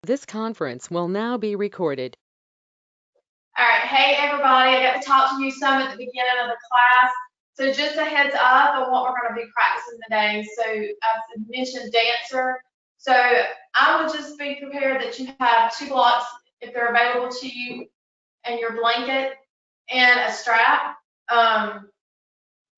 This conference will now be recorded. All right, hey everybody, I got to talk to you some at the beginning of the class. So just a heads up on what we're going to be practicing today. So I mentioned dancer. So I would just be prepared that you have 2 blocks if they're available to you, and your blanket and a strap. And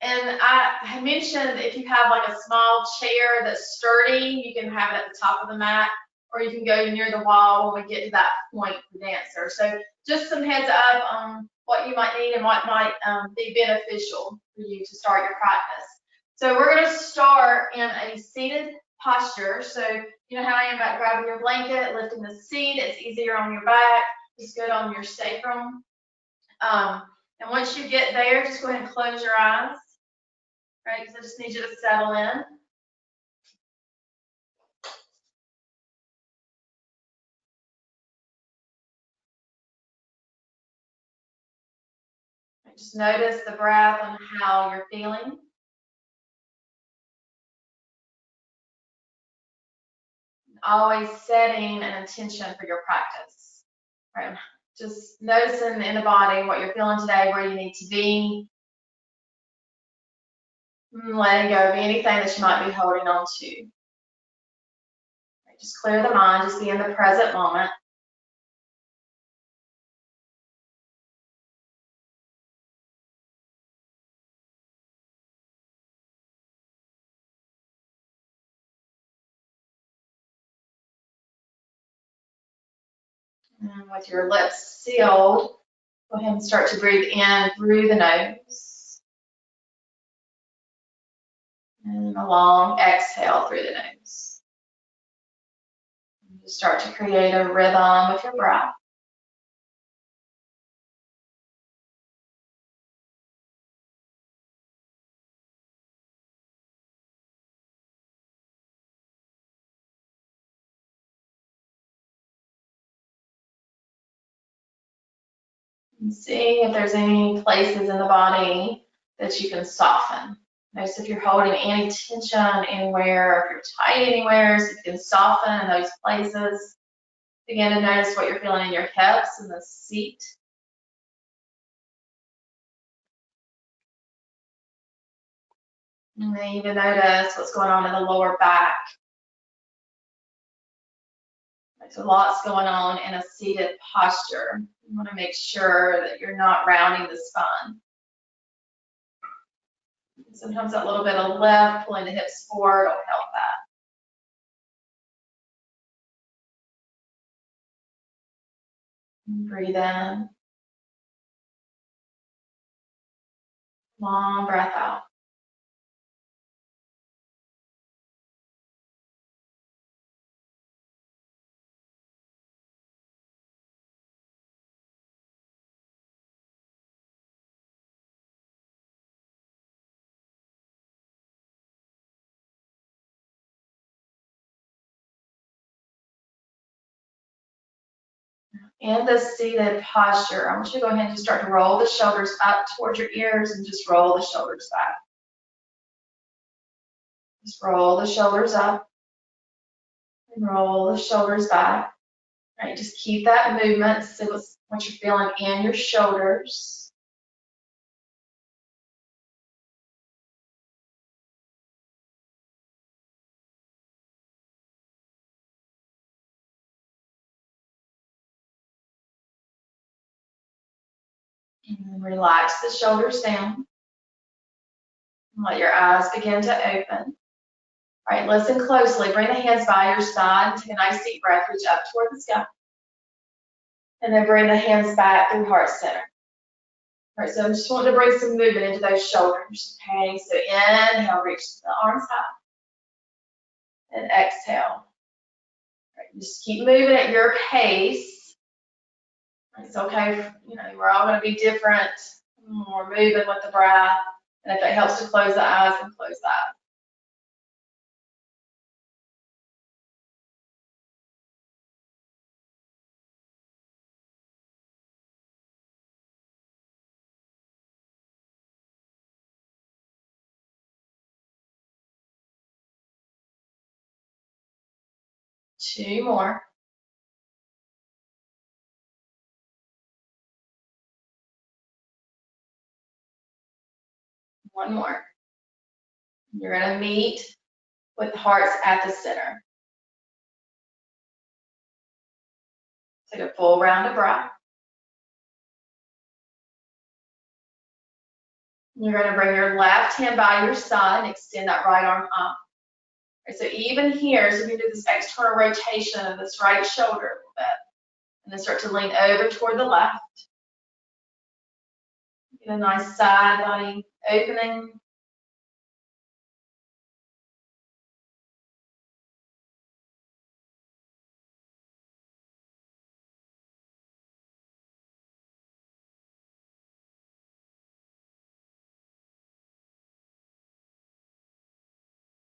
I had mentioned if you have like a small chair that's sturdy, you can have it at the top of the mat, or you can go near the wall when we get to that point for dancer. So just some heads up on what you might need and what might be beneficial for you to start your practice. So we're going to start in a seated posture. So you know how I am about grabbing your blanket, lifting the seat. It's easier on your back. It's good on your sacrum. And once you get there, just go ahead and close your eyes. Right, because I just need you to settle in. Just notice the breath and how you're feeling. Always setting an intention for your practice. Right, just noticing in the body what you're feeling today, where you need to be. Letting go of anything that you might be holding on to. Right, just clear the mind, just be in the present moment. And with your lips sealed, go ahead and start to breathe in through the nose. And a long exhale through the nose. And just start to create a rhythm with your breath. And see if there's any places in the body that you can soften. Notice if you're holding any tension anywhere, or if you're tight anywhere, so you can soften in those places. Begin to notice what you're feeling in your hips and the seat. And then even notice what's going on in the lower back. There's lots going on in a seated posture. You want to make sure that you're not rounding the spine. Sometimes that little bit of lift, pulling the hips forward, will help that. And breathe in. Long breath out. In the seated posture, I want you to go ahead and just start to roll the shoulders up towards your ears and just roll the shoulders back. Just roll the shoulders up and roll the shoulders back. All right, just keep that movement. See what you're feeling in your shoulders. And then relax the shoulders down. And let your eyes begin to open. All right, listen closely. Bring the hands by your side and take a nice deep breath. Reach up toward the sky. And then bring the hands back through heart center. All right, so I just want to bring some movement into those shoulders. Okay, so inhale, reach the arms high. And exhale. All right, just keep moving at your pace. It's okay, we're all going to be different. We're moving with the breath. And if it helps to close the eyes, then close that. Two more. One more. You're going to meet with the hearts at the center. Take a full round of breath. You're going to bring your left hand by your side and extend that right arm up. So even here, so you do this external rotation of this right shoulder a little bit, and then start to lean over toward the left. Get a nice side body opening.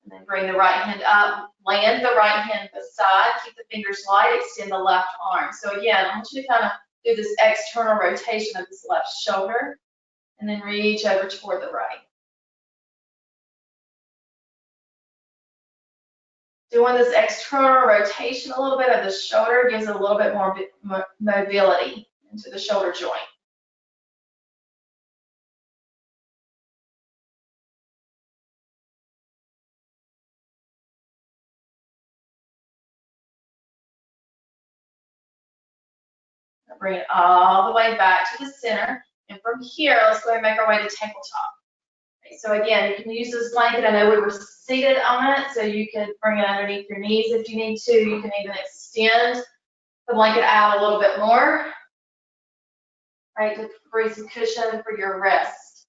And then bring the right hand up, land the right hand to the side, keep the fingers light, extend the left arm. So again, I want you to kind of do this external rotation of this left shoulder, and then reach over toward the right. Doing this external rotation a little bit of the shoulder gives it a little bit more mobility into the shoulder joint. Bring it all the way back to the center. And from here, let's go ahead and make our way to tabletop. Okay, so again, you can use this blanket. I know we were seated on it, so you could bring it underneath your knees if you need to. You can even extend the blanket out a little bit more, right, to create some cushion for your wrist.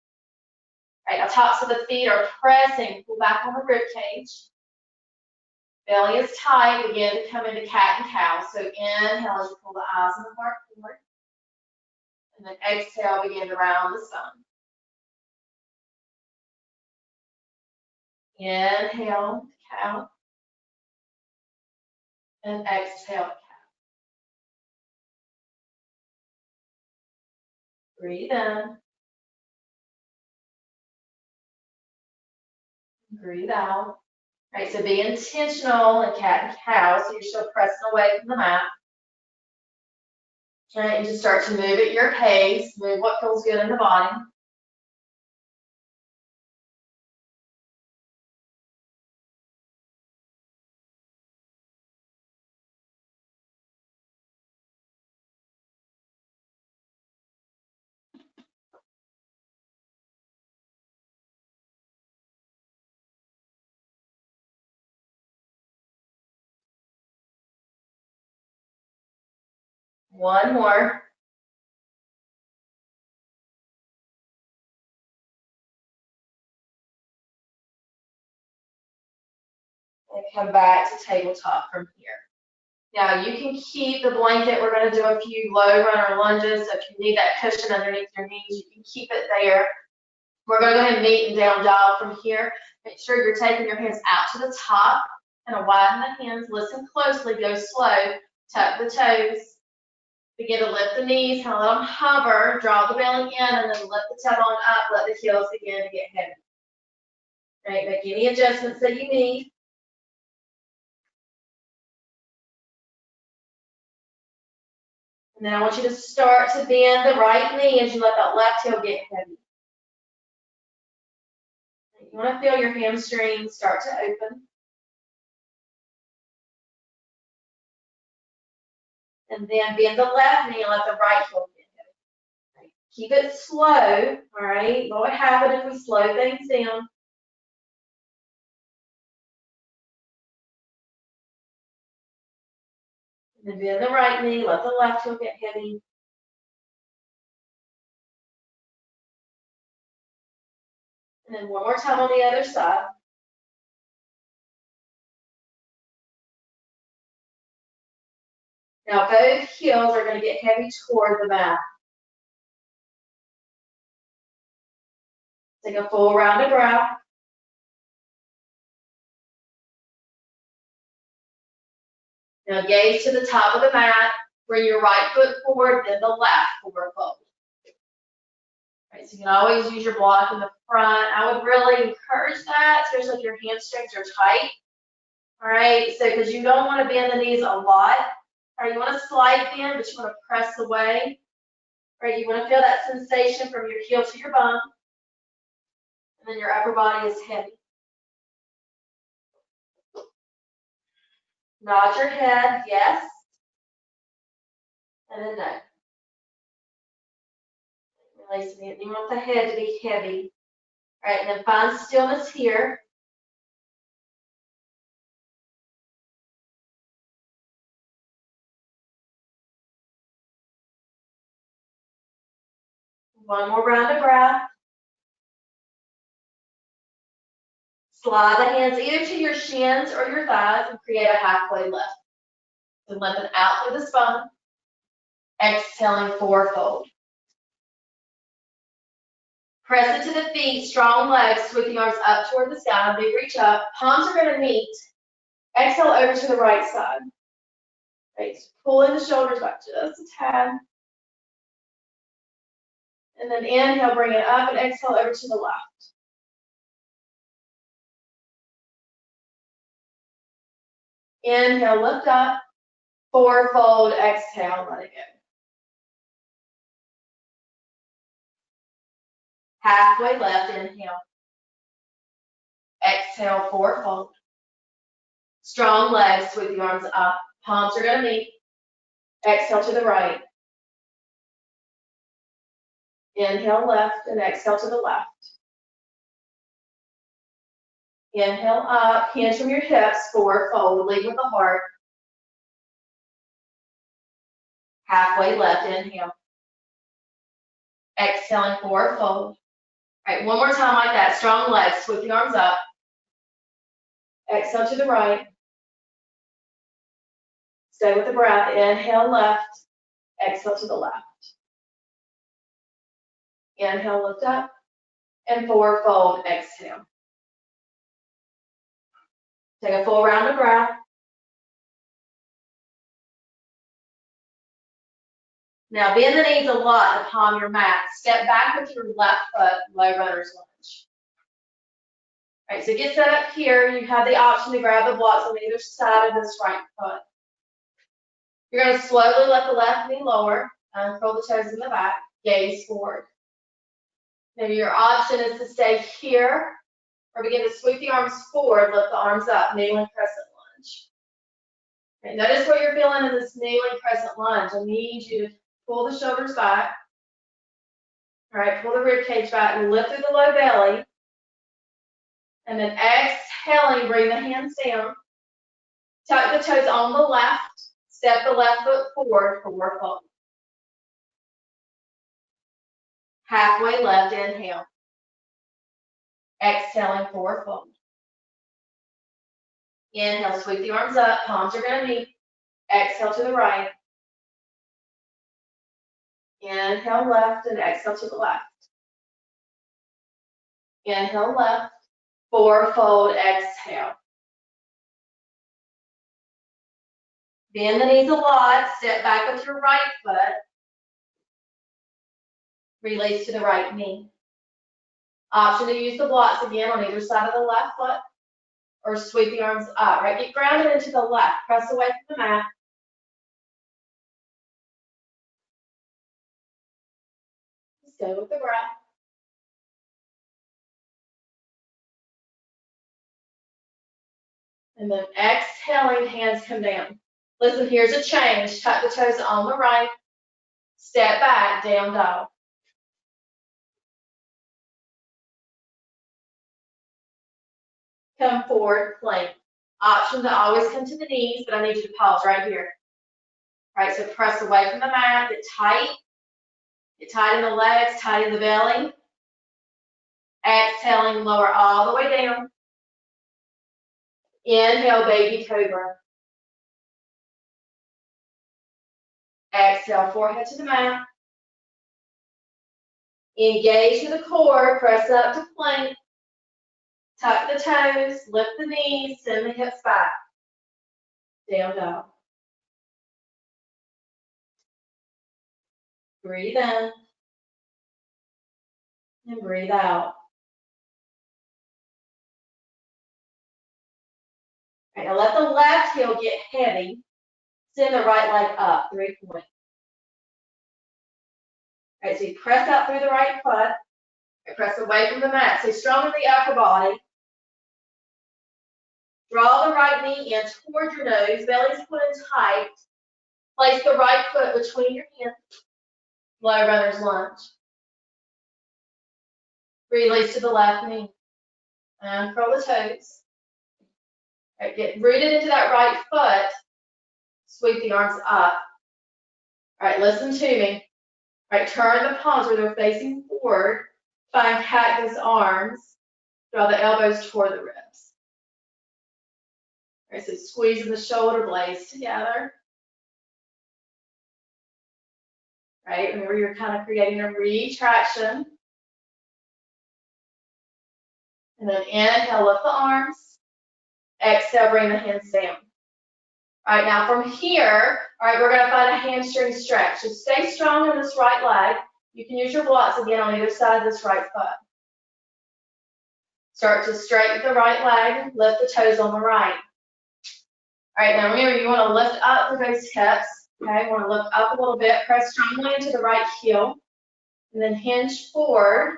Right, now tops of the feet are pressing. Pull back on the rib cage. Belly is tight. Begin to come into cat and cow. So inhale as you pull the eyes and the heart forward. And then exhale, begin to round the sun. Inhale, cow. And exhale, cow. Breathe in. Breathe out. Right, so be intentional in cat and cow. So you're still pressing away from the mat. Right, and just start to move at your pace. Move what feels good in the body. One more. And come back to tabletop from here. Now you can keep the blanket. We're going to do a few low runner lunges. So if you need that cushion underneath your knees, you can keep it there. We're going to go ahead and meet and down dog from here. Make sure you're taking your hands out to the top and widen the hands. Listen closely. Go slow. Tuck the toes. Begin to lift the knees. Kind of let them hover. Draw the belly in and then lift the tailbone up. Let the heels begin to get heavy. Right. Make any adjustments that you need. And then I want you to start to bend the right knee as you let that left heel get heavy. You want to feel your hamstrings start to open. And then bend the left knee and let the right heel get heavy. Right. Keep it slow, all right? What would happen if we slow things down? And then bend the right knee, let the left heel get heavy. And then one more time on the other side. Now both heels are going to get heavy toward the mat. Take a full round of breath. Now gaze to the top of the mat. Bring your right foot forward, then the left forward fold. Right, so you can always use your block in the front. I would really encourage that, especially if your hamstrings are tight. All right, so because you don't want to bend the knees a lot. All right, you want to slide bend, but you want to press away. Right, you want to feel that sensation from your heel to your bum. And then your upper body is heavy. Nod your head, yes. And then no. Releasing it. You want the head to be heavy. All right, and then find stillness here. One more round of breath. Slide the hands either to your shins or your thighs and create a halfway lift. And lengthen out through the spine. Exhaling, forward fold. Press into the feet, strong legs, sweep the arms up toward the sky, big reach up. Palms are going to meet. Exhale over to the right side. Right, so pulling the shoulders back just a tad. And then inhale, bring it up, and exhale over to the left. Inhale, lift up. Forward fold, exhale, let it go. Halfway left, inhale. Exhale, forward fold. Strong legs, sweep the arms up. Palms are going to meet. Exhale to the right. Inhale, left, and exhale to the left. Inhale up, hands from your hips, forward fold, lead with the heart. Halfway left, inhale. Exhaling, forward fold. All right, one more time like that. Strong legs, sweep the arms up. Exhale to the right. Stay with the breath. Inhale, left. Exhale to the left. Inhale, lift up. And forward fold, exhale. Take a full round of breath. Now bend the knees a lot to palm your mat. Step back with your left foot, low runner's lunge. All right, so get set up here. You have the option to grab the blocks on either side of this right foot. You're going to slowly let the left knee lower, curl the toes in the back, gaze forward. Now your option is to stay here or begin to sweep the arms forward, lift the arms up, kneeling crescent lunge. Okay, notice what you're feeling in this kneeling crescent lunge. I need you to pull the shoulders back. All right, pull the rib cage back and lift through the low belly. And then exhaling, bring the hands down. Tuck the toes on the left. Step the left foot forward, forward fold. Halfway left, inhale. Exhaling, forward fold. Inhale, sweep the arms up, palms are going to meet. Exhale to the right. Inhale left and exhale to the left. Inhale left, forward fold, exhale. Bend the knees a lot, step back with your right foot. Release to the right knee. Option to use the blocks again on either side of the left foot or sweep the arms up, right? Get grounded into the left, press away from the mat. Stay with the breath. And then exhaling, hands come down. Listen, here's a change. Tuck the toes on the right. Step back, down dog. Come forward, plank. Option to always come to the knees, but I need you to pause right here. All right, so press away from the mat, get tight. Get tight in the legs, tight in the belly. Exhaling, lower all the way down. Inhale, baby cobra. Exhale, forehead to the mat. Engage to the core, press up to plank. Tuck the toes, lift the knees, send the hips back. Down dog. Breathe in. And breathe out. All right, now let the left heel get heavy. Send the right leg up, 3 points. All right, so you press out through the right foot. Press away from the mat. Stay strong in the upper body. Draw the right knee in toward your nose. Belly's put in tight. Place the right foot between your hands. Low runner's lunge. Release to the left knee. Uncurl the toes. All right, get rooted into that right foot. Sweep the arms up. All right, listen to me. All right, turn the palms where they're facing forward. Find cactus arms. Draw the elbows toward the ribs. All right, so squeezing the shoulder blades together. All right, remember you're kind of creating a retraction. And then inhale, lift the arms. Exhale, bring the hands down. All right, now from here, all right, we're going to find a hamstring stretch. So stay strong in this right leg. You can use your blocks again on either side of this right foot. Start to straighten the right leg, lift the toes on the right. All right, now remember you want to lift up through those hips. Okay, you want to lift up a little bit, press strongly into the right heel, and then hinge forward,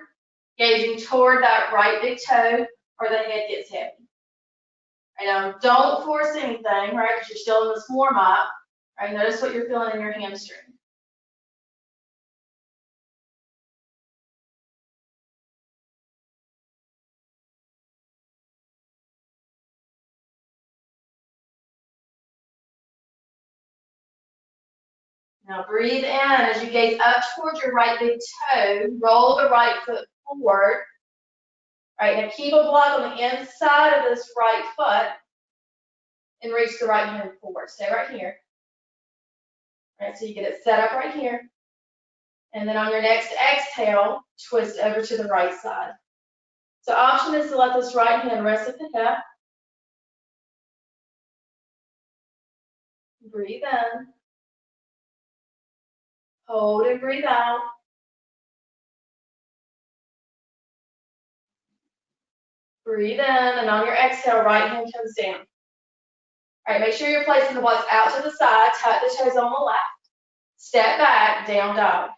gazing toward that right big toe, or the head gets heavy. Right, now don't force anything, right, because you're still in this warm up. Right, notice what you're feeling in your hamstring. Now breathe in as you gaze up towards your right big toe. Roll the right foot forward. All right, now keep a block on the inside of this right foot and reach the right hand forward. Stay right here. All right, so you get it set up right here. And then on your next exhale, twist over to the right side. So option is to let this right hand rest at the hip. Breathe in. Hold and breathe out. Breathe in, and on your exhale, right hand comes down. All right, make sure you're placing the blocks out to the side, tuck the toes on the left. Step back, down dog.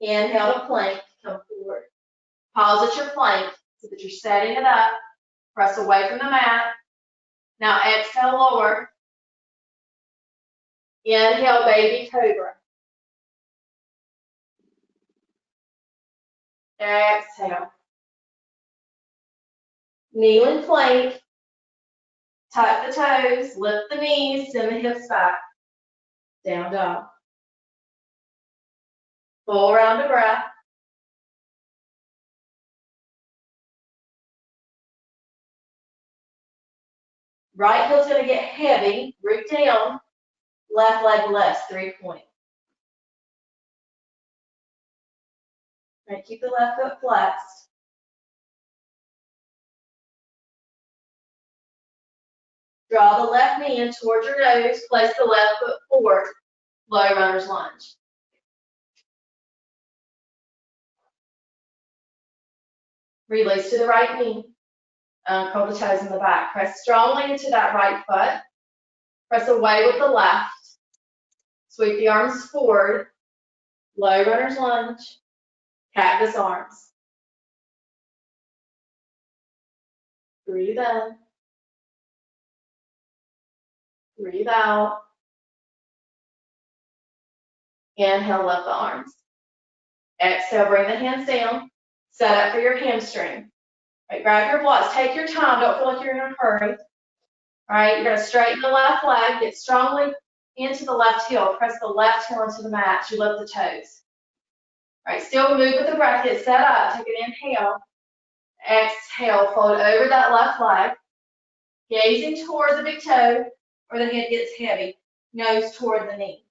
Inhale to plank, come forward. Pause at your plank so that you're setting it up. Press away from the mat. Now exhale, lower. Inhale, baby cobra. Exhale. Kneeling plank. Tuck the toes, lift the knees, send the hips back. Down dog. Full round of breath. Right heel's going to get heavy. Root down. Left leg less, 3-point. All right, keep the left foot flexed. Draw the left knee in towards your nose. Place the left foot forward. Low runner's lunge. Release to the right knee. Curl the toes in the back. Press strongly into that right foot. Press away with the left. Sweep the arms forward. Low runner's lunge. Cactus arms. Breathe in. Breathe out. Inhale, lift the arms. Exhale, bring the hands down. Set up for your hamstring. Right, grab your blocks. Take your time. Don't feel like you're in a hurry. All right, you're going to straighten the left leg. Get strongly into the left heel. Press the left heel into the mat. You lift the toes. All right, still move with the breath. Get set up. Take an inhale. Exhale, fold over that left leg. Gazing toward the big toe where the head gets heavy. Nose toward the knee.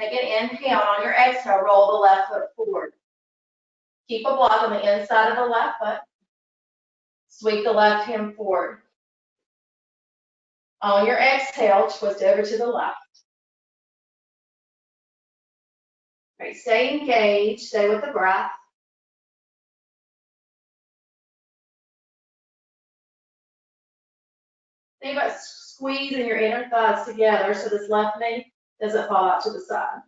Take an inhale. On your exhale, roll the left foot forward. Keep a block on the inside of the left foot. Sweep the left hand forward. On your exhale, twist over to the left. Right, stay engaged, stay with the breath. Think about squeezing your inner thighs together so this left knee doesn't fall out to the side.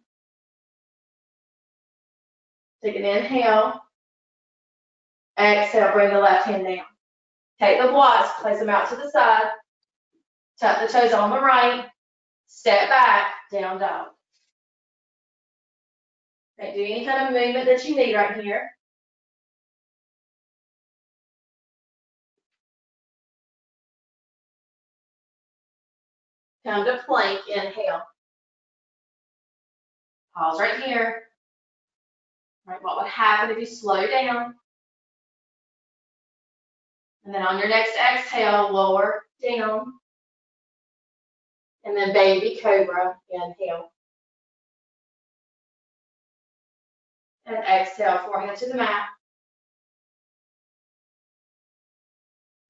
Take an inhale. Exhale, bring the left hand down. Take the blocks, place them out to the side. Tuck the toes on the right. Step back, down dog. Okay, do any kind of movement that you need right here. Come to plank, inhale. Pause right here. All right, what would happen if you slow down? And then on your next exhale, lower down. And then baby cobra, inhale. And exhale, forehead to the mat.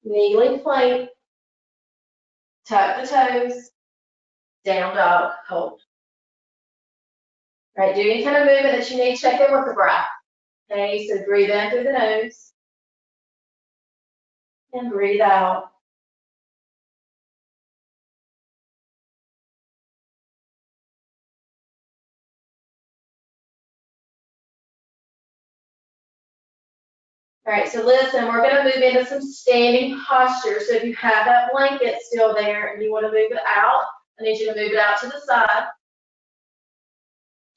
Kneeling plank. Tuck the toes. Down dog, hold. All right, do any kind of movement that you need, check in with the breath. Okay, so breathe in through the nose. And breathe out. All right, so listen, we're going to move into some standing posture. So if you have that blanket still there and you want to move it out, I need you to move it out to the side,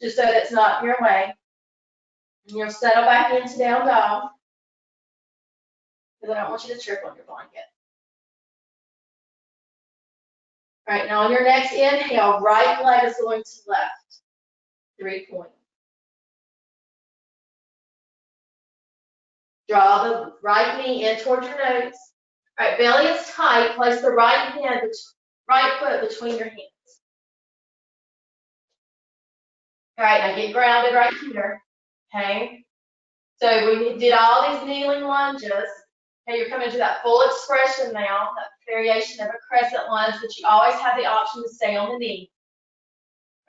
just so that it's not in your way. And you'll settle back into down dog, because I don't want you to trip on your blanket. All right, now on your next inhale, right leg is going to left. 3-point. Draw the right knee in towards your nose. All right, belly is tight. Place the right foot between your hands. All right, now get grounded right here. Okay. So we did all these kneeling lunges. Okay, you're coming to that full expression now, that variation of a crescent lunge, but you always have the option to stay on the knee.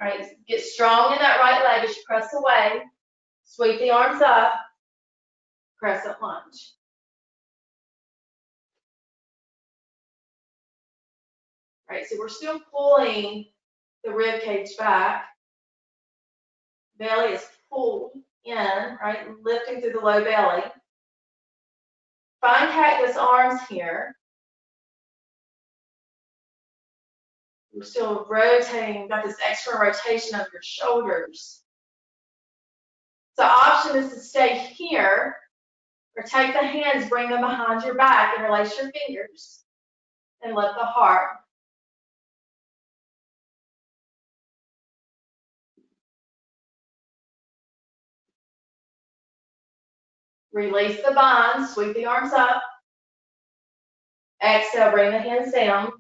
All right, get strong in that right leg as you press away. Sweep the arms up. Crescent lunge. All right, so we're still pulling the rib cage back. Belly is pulled in, right, lifting through the low belly. Find cactus arms here. We're still rotating, got this extra rotation of your shoulders. The option is to stay here, or take the hands, bring them behind your back, and release your fingers, and lift the heart. Release the bind, sweep the arms up. Exhale, bring the hands down.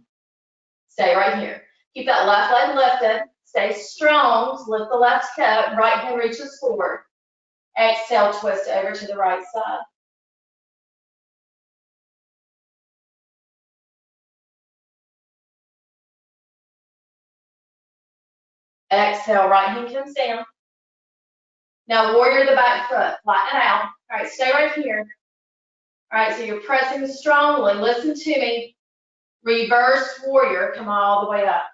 Stay right here. Keep that left leg lifted. Stay strong. Lift the left hip. Right hand reaches forward. Exhale, twist over to the right side. Exhale, right hand comes down. Now warrior the back foot. Flatten it out. All right, stay right here. All right, so you're pressing strongly. Listen to me. Reverse warrior. Come all the way up.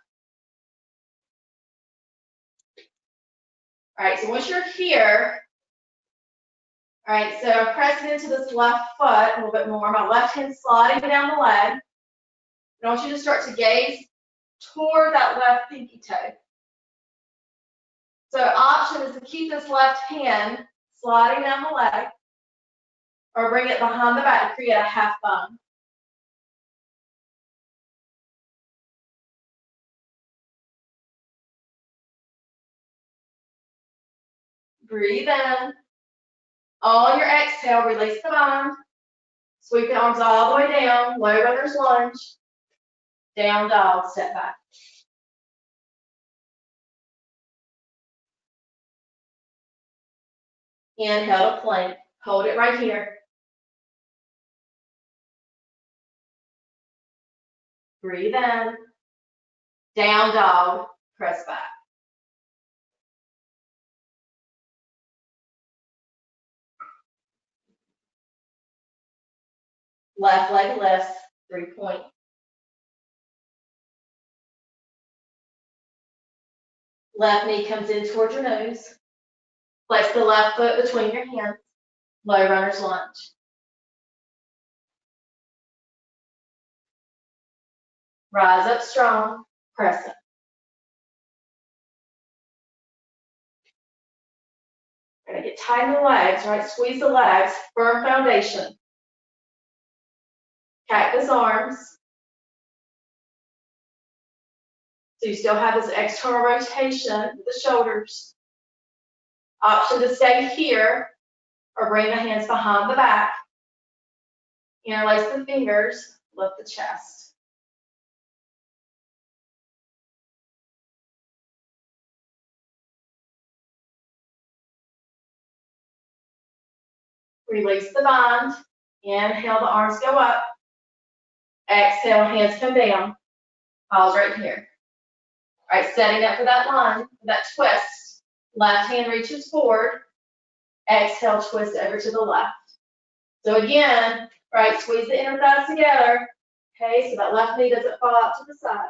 All right, so once you're here, all right, so I'm pressing into this left foot a little bit more. My left hand sliding down the leg. I want you to start to gaze toward that left pinky toe. So option is to keep this left hand sliding down the leg, or bring it behind the back to create a half bone. Breathe in. On your exhale, release the bind. Sweep the arms all the way down. Low runner's lunge. Down dog, step back. Inhale to plank. Hold it right here. Breathe in. Down dog, press back. Left leg lifts, 3-point. Left knee comes in towards your nose. Flex the left foot between your hands. Low runner's lunge. Rise up strong, crescent. We're gonna get tight in the legs, right? Squeeze the legs, firm foundation. Cactus arms. So you still have this external rotation with the shoulders. Option to stay here or bring the hands behind the back. Interlace the fingers, lift the chest. Release the bind. Inhale, the arms go up. Exhale, hands come down. Pause right here. All right, setting up for that lunge, that twist. Left hand reaches forward. Exhale, twist over to the left. So again, right, squeeze the inner thighs together. Okay, so that left knee doesn't fall out to the side.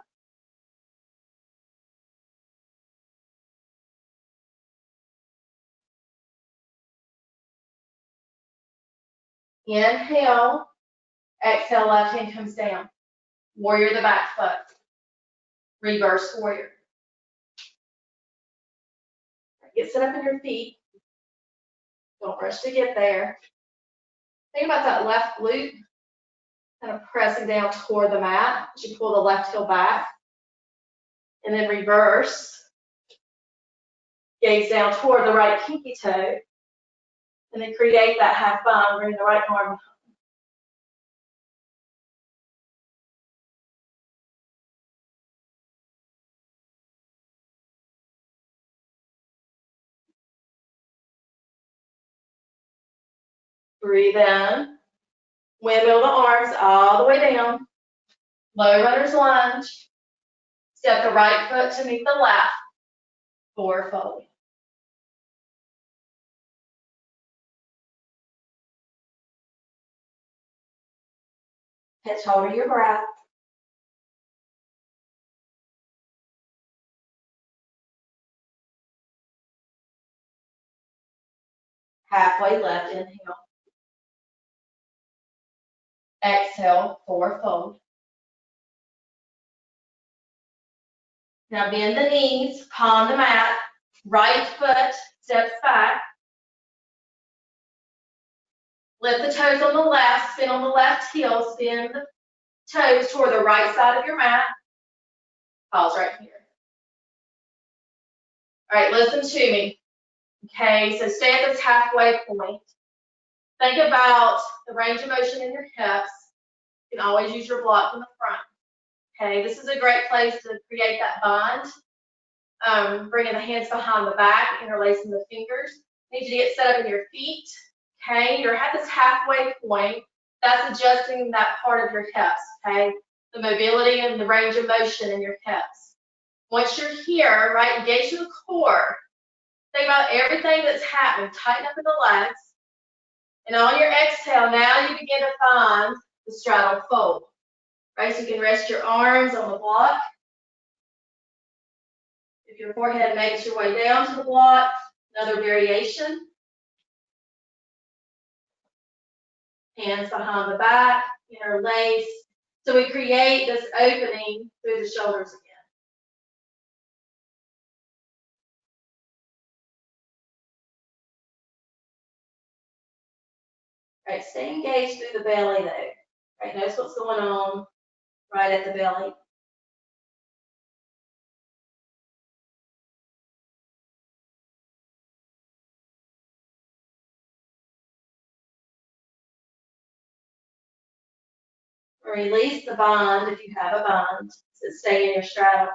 Inhale. Exhale, left hand comes down. Warrior the back foot. Reverse warrior. Get set up in your feet. Don't rush to get there. Think about that left glute kind of pressing down toward the mat as you pull the left heel back. And then reverse. Gaze down toward the right pinky toe. And then create that half bind, bring the right arm. Breathe in. Windmill the arms all the way down. Low runner's lunge. Step the right foot to meet the left. Forward fold. Catch hold of your breath. Halfway lift, inhale. Exhale, forward fold. Now bend the knees, palm the mat, right foot steps back. Lift the toes on the left, spin on the left heel, spin the toes toward the right side of your mat. Pause right here. All right, listen to me. Okay, so stay at this halfway point. Think about the range of motion in your hips. You can always use your block from the front. Okay, this is a great place to create that bond. Bringing the hands behind the back, interlacing the fingers. Need you to get set up in your feet. Okay, you're at this halfway point. That's adjusting that part of your hips. Okay, the mobility and the range of motion in your hips. Once you're here, right, engage the core. Think about everything that's happening. Tighten up in the legs. And on your exhale, now you begin to find the straddle fold. Right, so you can rest your arms on the block. If your forehead makes your way down to the block, another variation. Hands behind the back, interlace. So we create this opening through the shoulders again. Right, stay engaged through the belly though. Right, notice what's going on right at the belly. Release the bind if you have a bind. So stay in your straddle.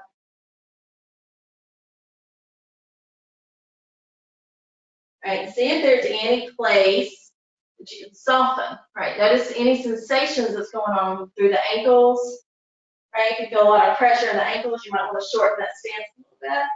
Right, see if there's any place that you can soften. Right, notice any sensations that's going on through the ankles, Right? If you feel a lot of pressure in the ankles, you might want to shorten that stance a little bit.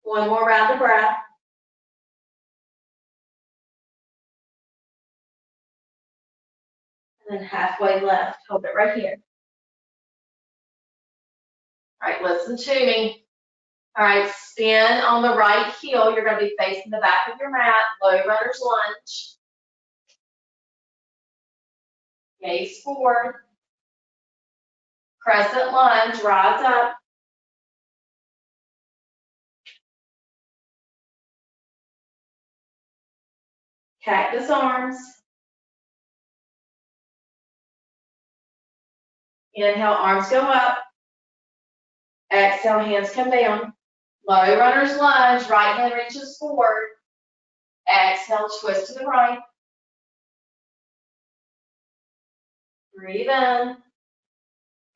One more round of breath. And then halfway left. Hold it right here. All right, listen to me. All right, spin on the right heel. You're going to be facing the back of your mat. Low runner's lunge. Gaze forward. Crescent lunge. Rise up. Cactus arms. Inhale, arms go up. Exhale, hands come down. Low runner's lunge. Right hand reaches forward. Exhale, twist to the right. Breathe in.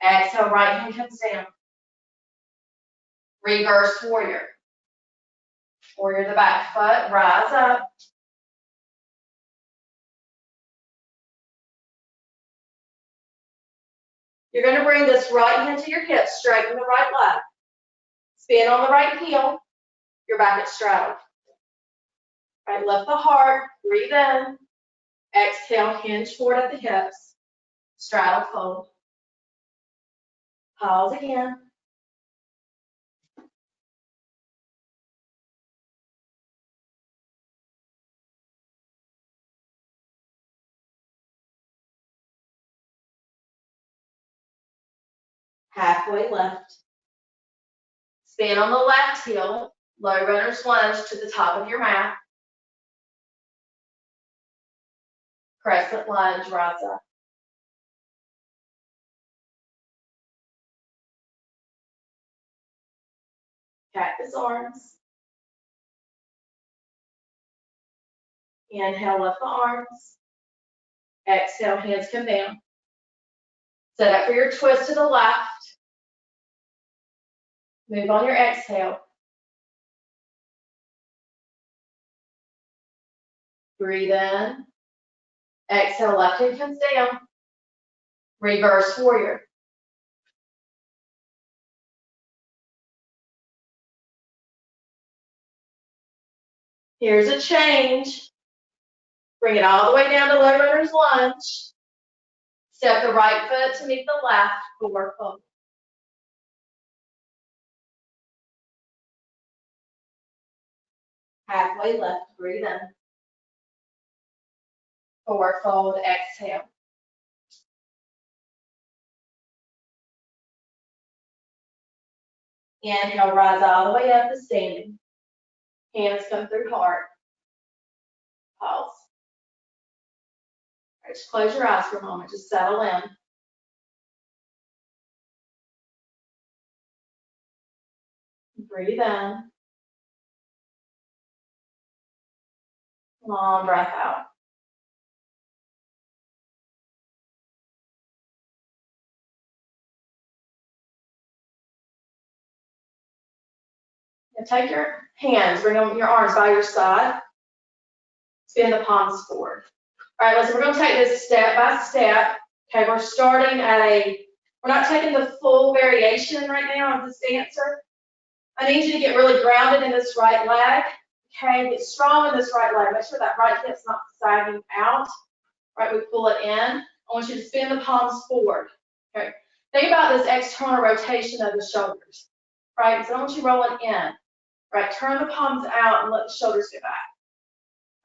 Exhale, right hand comes down. Reverse warrior. Warrior the back foot. Rise up. You're going to bring this right hand to your hip, straighten the right leg. Spin on the right heel. You're back at straddle. All right, lift the heart. Breathe in. Exhale, hinge forward at the hips. Straddle fold. Pause again. Halfway left. Spin on the left heel. Low runner's lunge to the top of your mat. Crescent lunge, rise up. Cactus arms. Inhale, lift the arms. Exhale, hands come down. Set up for your twist to the left. Move on your exhale. Breathe in. Exhale, left hand comes down. Reverse warrior. Here's a change. Bring it all the way down to low runner's lunge. Step the right foot to meet the left, forward fold. Halfway left, breathe in. Forward fold, exhale. Inhale, rise all the way up to standing. Hands come through heart. Pause. All right, just close your eyes for a moment. Just settle in. Breathe in. Long breath out. And take your hands, bring your arms by your side. Spin the palms forward. All right, listen, we're going to take this step by step. Okay, we're starting at we're not taking the full variation right now of this dancer. I need you to get really grounded in this right leg. Okay, get strong in this right leg. Make sure that right hip's not sagging out. Right, we pull it in. I want you to spin the palms forward. Okay, think about this external rotation of the shoulders. Right, so I want you rolling in. Right, turn the palms out and let the shoulders go back.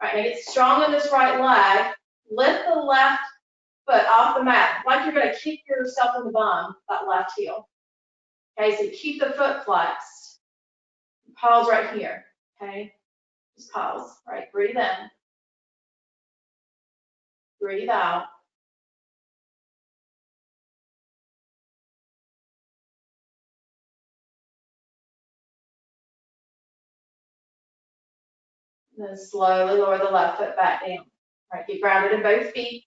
All right, now get strong in this right leg. Lift the left foot off the mat, like you're going to kick yourself in the bum, that left heel. Okay, so keep the foot flexed. Pause right here. Okay, just pause. All right, breathe in. Breathe out. And then slowly lower the left foot back down. All right, get grounded in both feet.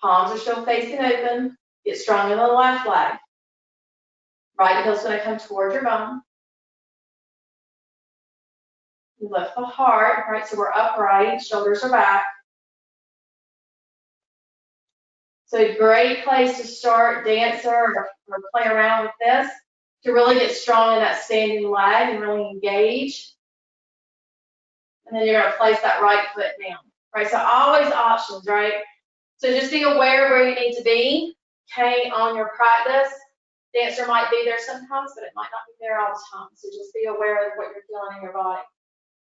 Palms are still facing open. Get strong in the left leg. Right heel's going to come towards your bum. You lift the heart, right? So we're upright, shoulders are back. So a great place to start, dancer, or play around with this, to really get strong in that standing leg and really engage. And then you're going to place that right foot down, right? So always options, right? So just be aware where you need to be, okay, on your practice. Dancer might be there sometimes, but it might not be there all the time. So just be aware of what you're feeling in your body.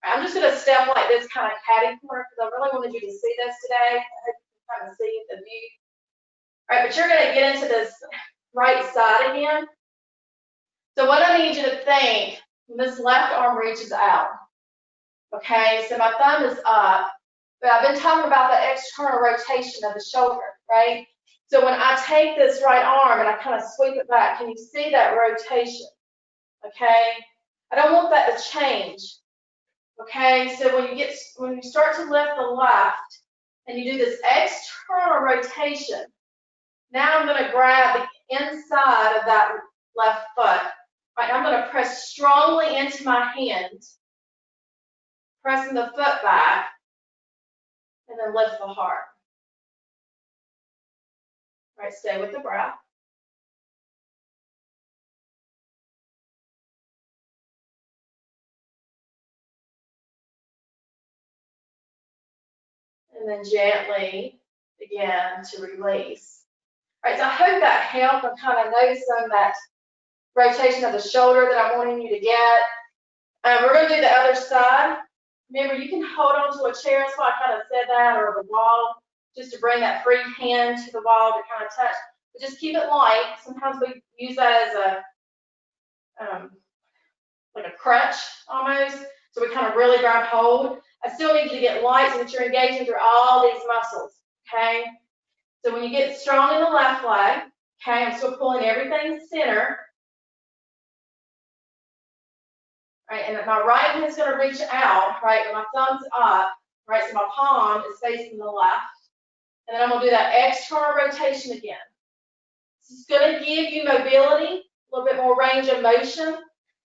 I'm just going to step like this kind of catty corner because I really wanted you to see this today. I hope you can kind of see the view. All right, but you're going to get into this right side again. So what I need you to think, this left arm reaches out. Okay, so my thumb is up, but I've been talking about the external rotation of the shoulder, right? So when I take this right arm and I kind of sweep it back, can you see that rotation? Okay, I don't want that to change. Okay, so when you start to lift the left and you do this external rotation, now I'm going to grab the inside of that left foot. Right, I'm going to press strongly into my hand, pressing the foot back, and then lift the heart. Right, stay with the breath. And then gently begin to release. All right, so I hope that helped. I'm kind of noticing that rotation of the shoulder that I'm wanting you to get. We're going to do the other side. Remember, you can hold on to a chair. That's why I kind of said that, or the wall, just to bring that free hand to the wall to kind of touch. But just keep it light. Sometimes we use that as a like a crutch almost. So we kind of really grab hold. I still need you to get light so that you're engaging through all these muscles. Okay. So when you get strong in the left leg, okay, I'm still pulling everything center. Right, and my right hand is going to reach out, right, and my thumb's up, right, so my palm is facing the left. And then I'm going to do that external rotation again. This is going to give you mobility, a little bit more range of motion.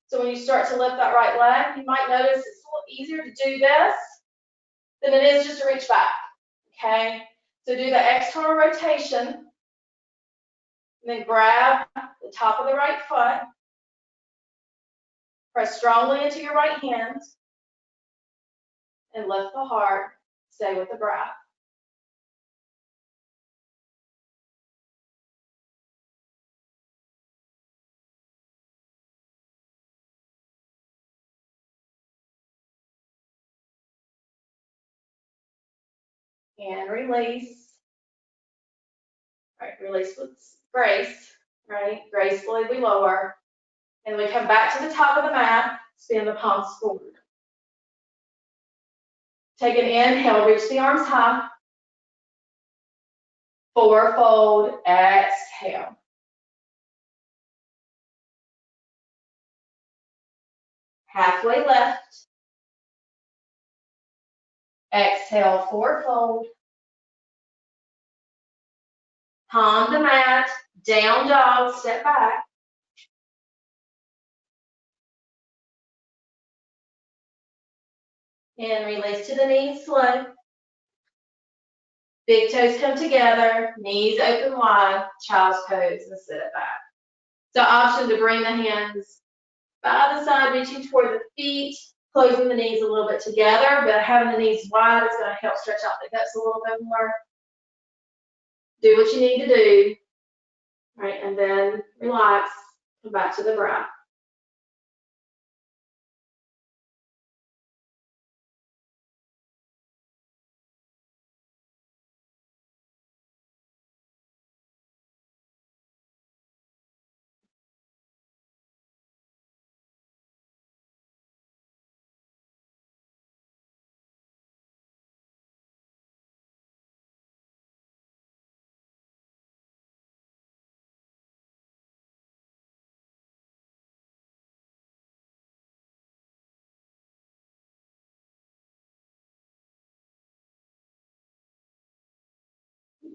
So when you start to lift that right leg, you might notice it's a little easier to do this than it is just to reach back, okay? So do the external rotation, and then grab the top of the right foot. Press strongly into your right hand and lift the heart. Stay with the breath. And release. All right, release with grace, right? Gracefully we lower. And we come back to the top of the mat, spin the palms forward. Take an inhale, reach the arms high. Forward fold, exhale. Halfway lift. Exhale, forward fold. Palm the mat, down dog, step back. And release to the knees slow. Big toes come together, knees open wide, child's pose, and sit it back. So option to bring the hands by the side, reaching toward the feet, closing the knees a little bit together, but having the knees wide is going to help stretch out the hips a little bit more. Do what you need to do, right? And then relax, come back to the breath.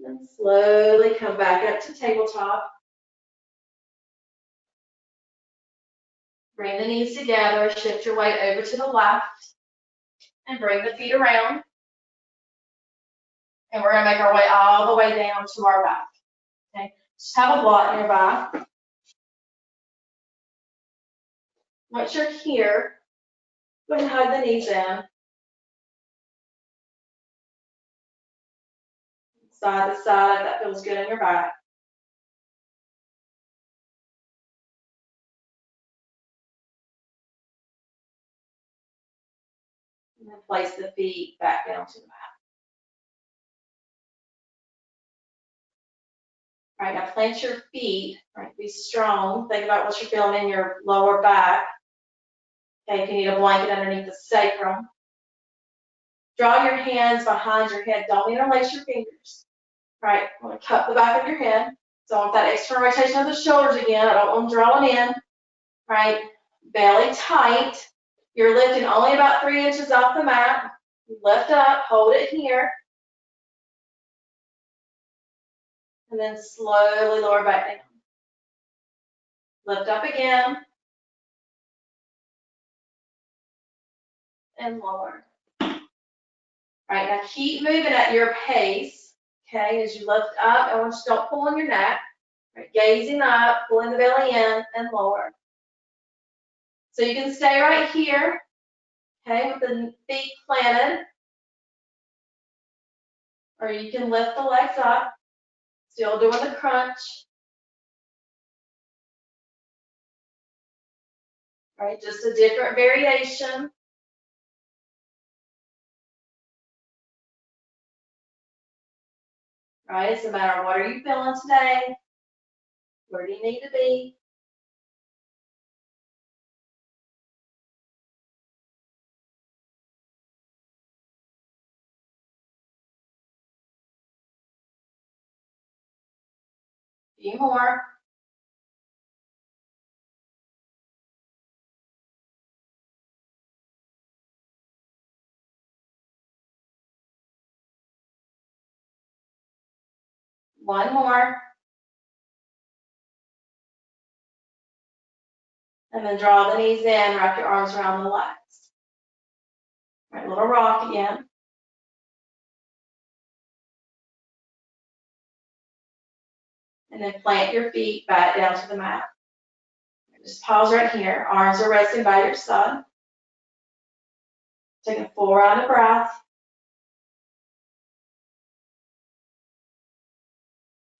And slowly come back up to tabletop. Bring the knees together, shift your weight over to the left, and bring the feet around. And we're going to make our way all the way down to our back. Okay, just have a block nearby. Once you're here, go ahead and hug the knees in. Side to side, if that feels good in your back. And then place the feet back down to the mat. All right, now plant your feet. All right, be strong. Think about what you're feeling in your lower back. Okay, if you need a blanket underneath the sacrum. Draw your hands behind your head. Don't interlace your fingers. All right, I'm going to cup the back of your head. So I want that external rotation of the shoulders again. I don't want them drawing in. All right, belly tight. You're lifting only about 3 inches off the mat. Lift up, hold it here. And then slowly lower back down. Lift up again. And lower. All right, now keep moving at your pace, okay, as you lift up. I want you to don't pull on your neck. All right, gazing up, pulling the belly in and lower. So you can stay right here, okay, with the feet planted. Or you can lift the legs up, still doing the crunch. All right, just a different variation. All right, it's a matter of what are you feeling today? Where do you need to be? A few more. One more. And then draw the knees in, wrap your arms around the legs. All right, little rock again. And then plant your feet back down to the mat. Just pause right here. Arms are resting by your side. Take a full round of breath.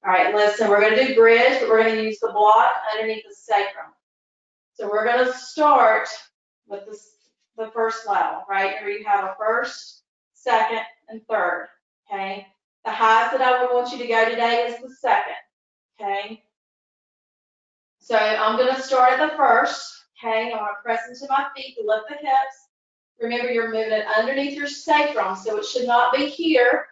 All right, listen, we're going to do bridge, but we're going to use the block underneath the sacrum. So we're going to start with the first level, right? Where you have a first, second, and third, okay? The highest that I would want you to go today is the second, okay? So I'm going to start at the first, okay? I want to press into my feet to lift the hips. Remember, you're moving it underneath your sacrum, so it should not be here,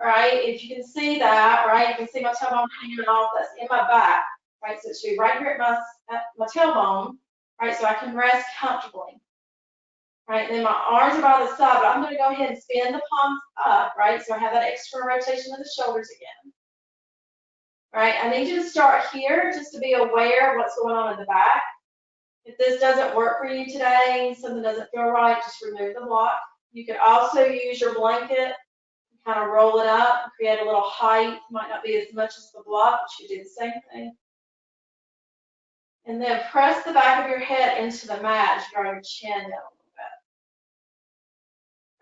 right? If you can see that, right? You can see my tailbone hanging off. That's in my back, right? So it should be right here at my tailbone, right? So I can rest comfortably, right? And then my arms are by the side, but I'm going to go ahead and spin the palms up, right? So I have that external rotation of the shoulders again. All right, I need you to start here just to be aware of what's going on in the back. If this doesn't work for you today, something doesn't feel right, just remove the block. You could also use your blanket, kind of roll it up, create a little height. Might not be as much as the block, but you do the same thing. And then press the back of your head into the mat as you draw your chin down a little bit.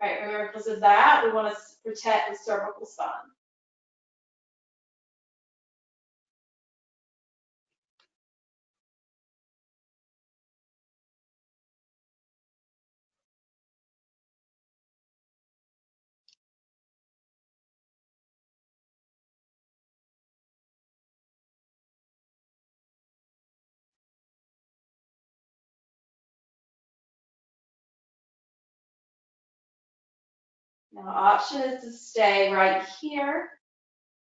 All right, remember, because of that, we want to protect the cervical spine. Now, option is to stay right here,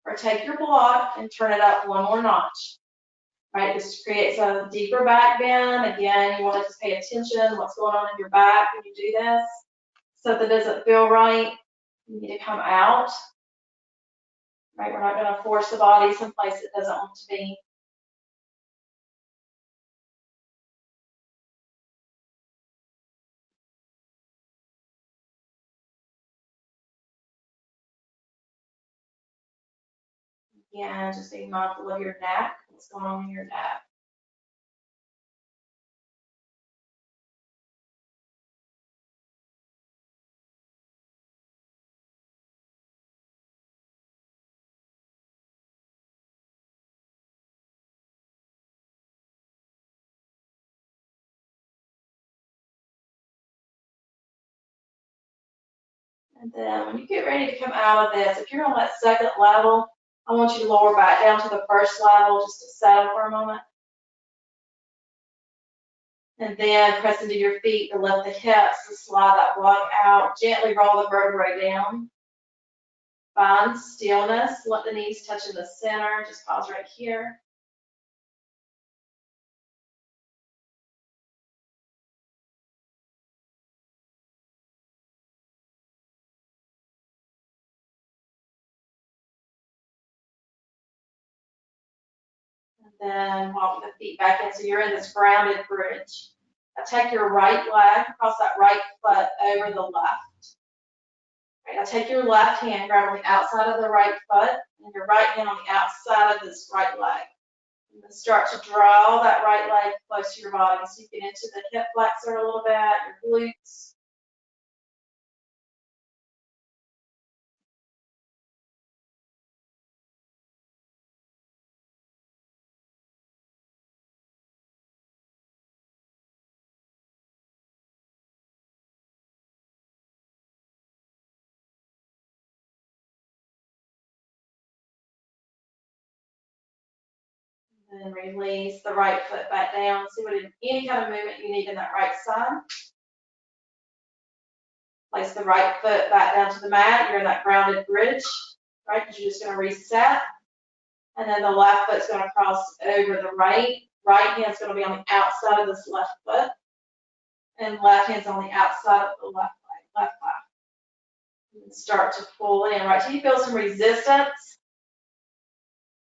or take your block and turn it up one more notch. Right, this creates a deeper back bend. Again, you want to just pay attention to what's going on in your back when you do this. Something doesn't feel right, you need to come out. right? We're not going to force the body someplace it doesn't want to be. Again, just being mindful of your neck, what's going on in your neck. And then when you get ready to come out of this, if you're on that second level, I want you to lower back down to the first level just to settle for a moment. And then press into your feet to lift the hips, to slide that block out. Gently roll the vertebrae down. Find stillness. Let the knees touch in the center. Just pause right here. And then walk the feet back in. So you're in this grounded bridge. Now take your right leg, cross that right foot over the left. Right, now take your left hand, grab on the outside of the right foot, and your right hand on the outside of this right leg. And then start to draw that right leg close to your body. So you get into the hip flexor a little bit, your glutes. And then release the right foot back down. See what any kind of movement you need in that right side. Place the right foot back down to the mat. You're in that grounded bridge, right? Because you're just going to reset. And then the left foot's going to cross over the right. Right hand's going to be on the outside of this left foot. And left hand's on the outside of the left leg, left thigh. And start to pull in, right? Till you feel some resistance.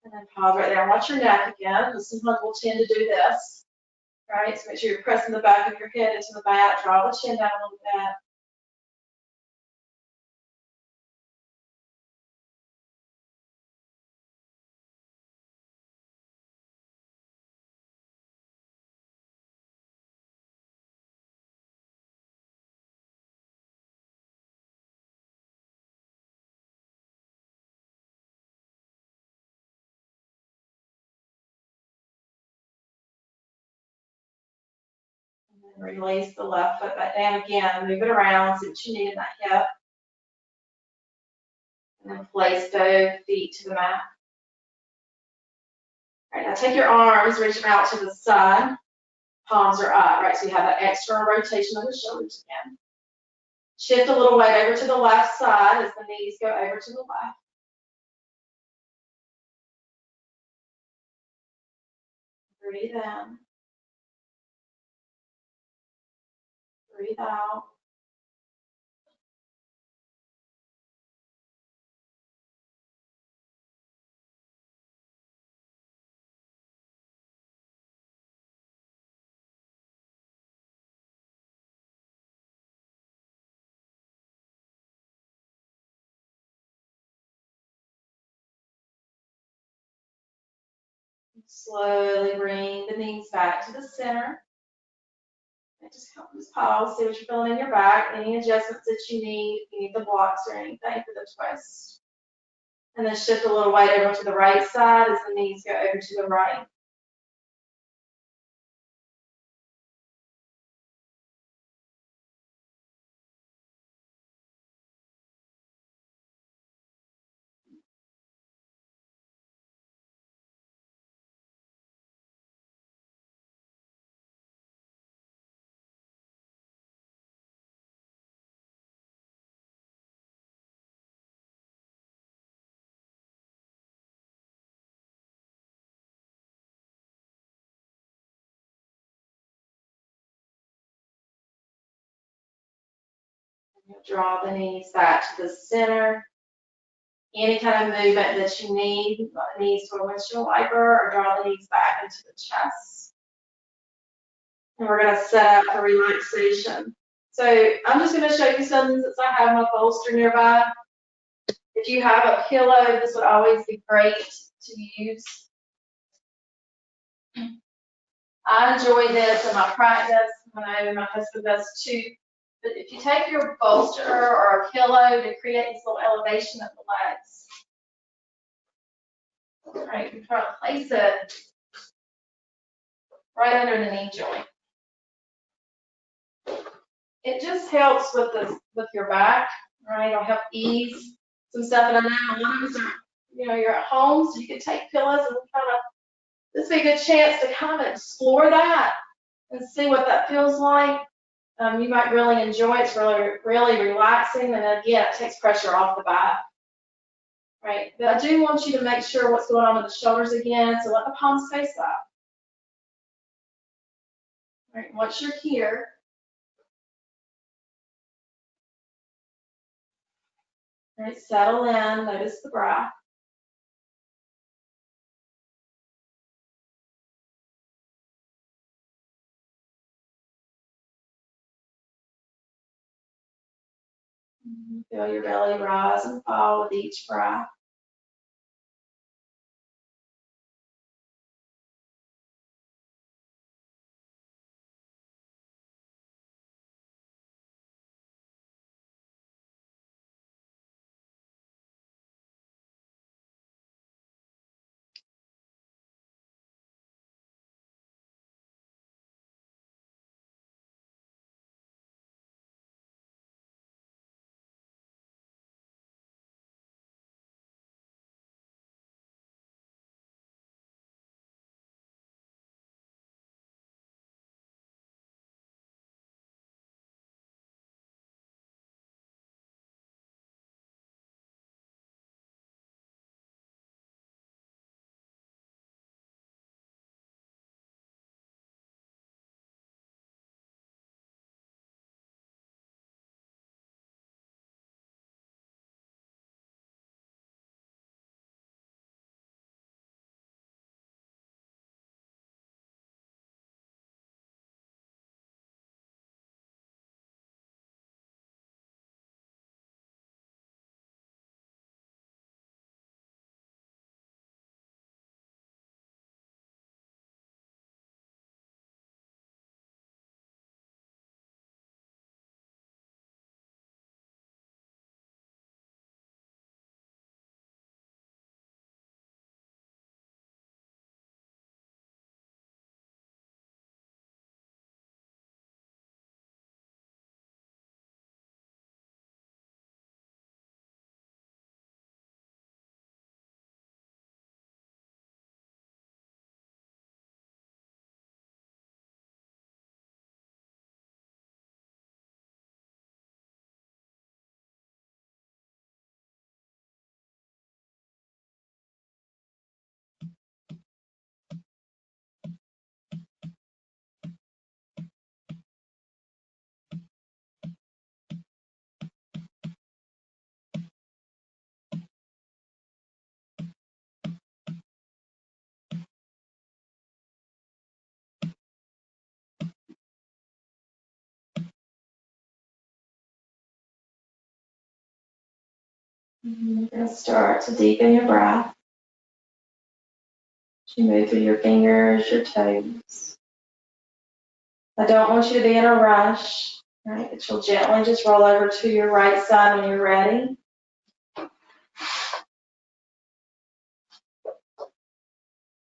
And then pause right there and watch your neck again. Because sometimes we'll tend to do this. Right, so make sure you're pressing the back of your head into the mat, draw the chin down a little bit. And then release the left foot back down again, move it around, see what you need in that hip. And then place both feet to the mat. All right, now take your arms, reach them out to the side. Palms are up, right? So you have that external rotation of the shoulders again. Shift a little weight over to the left side as the knees go over to the left. Breathe in. Breathe out. Slowly bring the knees back to the center. And just pause, see what you're feeling in your back, any adjustments that you need, if you need the blocks or anything for the twist. And then shift a little weight over to the right side as the knees go over to the right. And you'll draw the knees back to the center. any kind of movement that you need, knees to a windshield wiper, or draw the knees back into the chest. And we're going to set up for relaxation. So I'm just going to show you some since I have my bolster nearby. If you have a pillow, this would always be great to use. I enjoy this in my practice. I know my husband does too. But if you take your bolster or a pillow to create this little elevation of the legs, all right, you try to place it right under the knee joint. It just helps with your back, right? It'll help ease some stuff. And I know a lot of us are, you're at home, so you can take pillows and kind of, this would be a good chance to kind of explore that and see what that feels like. You might really enjoy it. It's really, really relaxing. And again, it takes pressure off the back. Right, but I do want you to make sure what's going on with the shoulders again, so let the palms face up. All right, once you're here, all right, settle in, notice the breath. Feel your belly rise and fall with each breath. You're going to start to deepen your breath. You move through your fingers, your toes. I don't want you to be in a rush, right? But you'll gently just roll over to your right side when you're ready.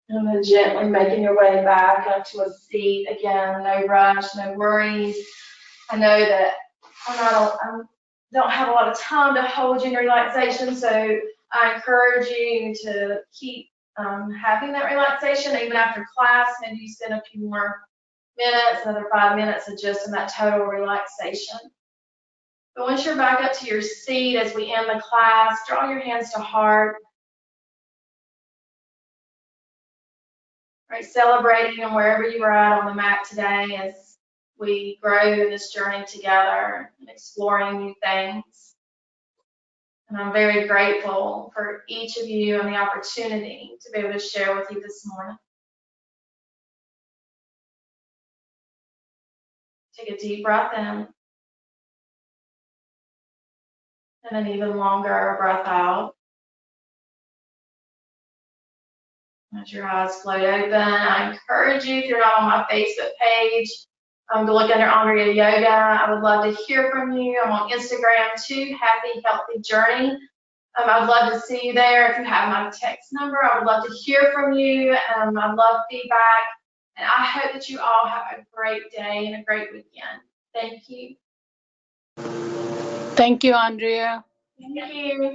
And then gently making your way back up to a seat. Again, no rush, no worries. I know that I don't have a lot of time to hold you in relaxation, so I encourage you to keep having that relaxation even after class. Maybe you spend a few more minutes, another 5 minutes of just in that total relaxation. But once you're back up to your seat as we end the class, draw your hands to heart. Right, celebrating and wherever you are at on the mat today as we grow in this journey together and exploring new things. And I'm very grateful for each of you and the opportunity to be able to share with you this morning. Take a deep breath in. And an even longer breath out. As your eyes float open, I encourage you, if you're not on my Facebook page, to look under Andrea Yoga. I would love to hear from you. I'm on Instagram too, Happy Healthy Journey. I would love to see you there. If you have my text number, I would love to hear from you. I love feedback. And I hope that you all have a great day and a great weekend. Thank you. Thank you, Andrea. Thank you.